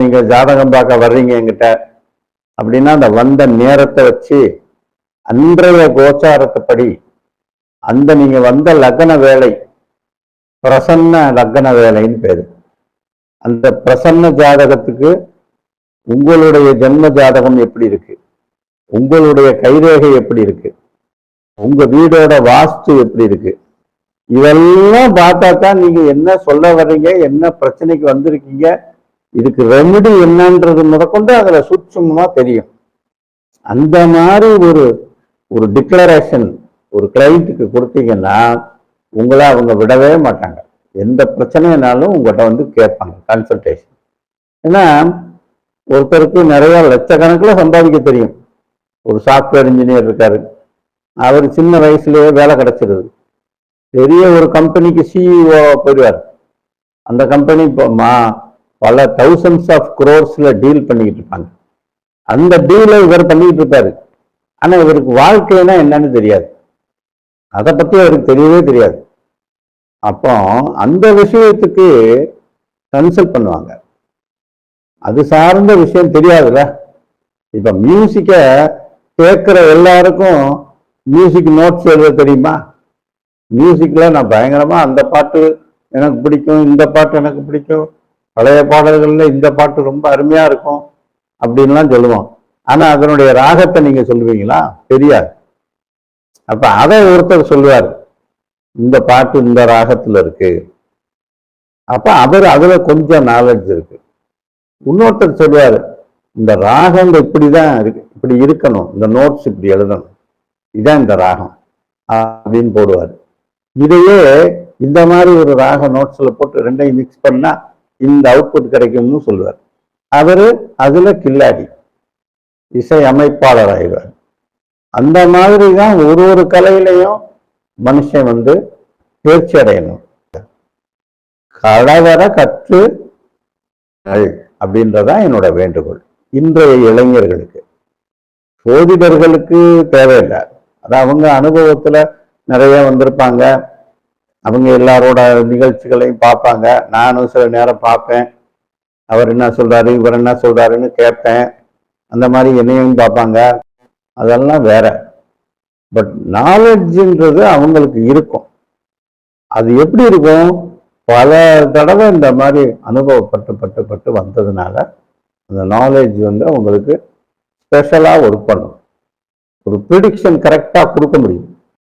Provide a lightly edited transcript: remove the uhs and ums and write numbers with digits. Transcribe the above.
நீங்க ஜாதகம் பார்க்க வர்றீங்க என்கிட்ட அப்படின்னா அந்த வந்த நேரத்தை வச்சு அன்றைய கோச்சாரத்தைப்படி அந்த நீங்க வந்த லக்ன வேலை பிரசன்ன லக்ன வேலைன்னு பேரு. அந்த பிரசன்ன ஜாதகத்துக்கு உங்களுடைய ஜென்ம ஜாதகம் எப்படி இருக்கு, உங்களுடைய கைரேகை எப்படி இருக்கு, உங்க வீடோட வாஸ்து எப்படி இருக்கு, இதெல்லாம் பார்த்தா தான் நீங்க என்ன சொல்ல வர்றீங்க, என்ன பிரச்சனைக்கு வந்திருக்கீங்க, இதுக்கு ரெமெடி என்னன்றது முதற்கொண்டு அதுல சூட்சமா தெரியும். அந்த மாதிரி ஒரு டிக்ளரேஷன் ஒரு கிளைண்ட்டுக்கு கொடுத்தீங்கன்னா உங்களை அவங்க விடவே மாட்டாங்க. எந்த பிரச்சனைனாலும் உங்கள்கிட்ட வந்து கேட்பாங்க கன்சல்டேஷன். ஏன்னா ஒருத்தருக்கு நிறைய லட்சக்கணக்கில் சம்பாதிக்க தெரியும். ஒரு சாஃப்ட்வேர் இன்ஜினியர் இருக்காரு, அவர் சின்ன வயசுலயே வேலை கிடைச்சிருது, பெரிய ஒரு கம்பெனிக்கு சிஇஓ போயிடுவார். அந்த கம்பெனி பல தௌசண்ட்ஸ் ஆஃப் குரோர்ஸ்ல டீல் பண்ணிக்கிட்டு இருப்பாங்க. அந்த டீலை இவர் பண்ணிக்கிட்டு இருப்பாரு. ஆனா இவருக்கு வாழ்க்கைன்னா என்னன்னு தெரியாது, அதை பத்தி அவருக்கு தெரியவே தெரியாது. அப்போ அந்த விஷயத்துக்கு கன்சல்ட் பண்ணுவாங்க. அது சார்ந்த விஷயம் தெரியாதுல்ல. இப்ப மியூசிக்க கேட்கிற எல்லாருக்கும் மியூசிக் நோட்ஸ் எழுத தெரியுமா? மியூசிக்ல நான் பயங்கரமா அந்த பாட்டு எனக்கு பிடிக்கும், இந்த பாட்டு எனக்கு பிடிக்கும், பழைய பாடல்கள்ல இந்த பாட்டு ரொம்ப அருமையா இருக்கும் அப்படின்லாம் சொல்லுவோம். ஆனா அதனுடைய ராகத்தை நீங்க சொல்லுவீங்களா? தெரியாது. அப்ப அதை ஒருத்தர் சொல்லுவார், இந்த பாட்டு இந்த ராகத்துல இருக்கு. அப்ப அவர் அதுல கொஞ்சம் நாலேஜ் இருக்கு. இன்னொருத்தர் சொல்லுவாரு, இந்த ராகம் இப்படிதான் இருக்கு, இப்படி இருக்கணும், இந்த நோட்ஸ் இப்படி எழுதணும், இதான் இந்த ராகம் அப்படின்னு போடுவார். இதையே இந்த மாதிரி ஒரு ராக நோட்ஸ்ல போட்டு ரெண்டையும் மிக்ஸ் பண்ணா இந்த அவுட்புட் கிடைக்கும்னு சொல்லுவார். அவரு அதுல கில்லாடி இசை அமைப்பாளர் ஆயிடுவார். அந்த மாதிரி தான் ஒரு கலையிலையும் மனுஷன் வந்து தேர்ச்சி அடையணும். கலவர கற்று அப்படின்றதான் என்னோட வேண்டுகோள். இன்றைய இளைஞர்களுக்கு, சோதிடர்களுக்கு தேவையில்லை. அது அவங்க அனுபவத்துல நிறைய வந்திருப்பாங்க, அவங்க எல்லாரோட நிகழ்ச்சிகளையும் பார்ப்பாங்க. நானும் சில நேரம் பார்ப்பேன், அவர் என்ன சொல்றாரு இவர் என்ன சொல்றாருன்னு கேட்பேன். அந்த மாதிரி என்னையும் பார்ப்பாங்க, அதெல்லாம் வேற. பட் நாலேஜ்ன்றது அவங்களுக்கு இருக்கும். அது எப்படி இருக்கும்? பல தடவை இந்த மாதிரி அனுபவப்பட்டு வந்ததுனால அந்த நாலேஜ் வந்து அவங்களுக்கு ஸ்பெஷலா ஒர்க் பண்ணும். ஒரு ப்ரிடிக்ஷன் கரெக்டா கொடுக்க முடியும்.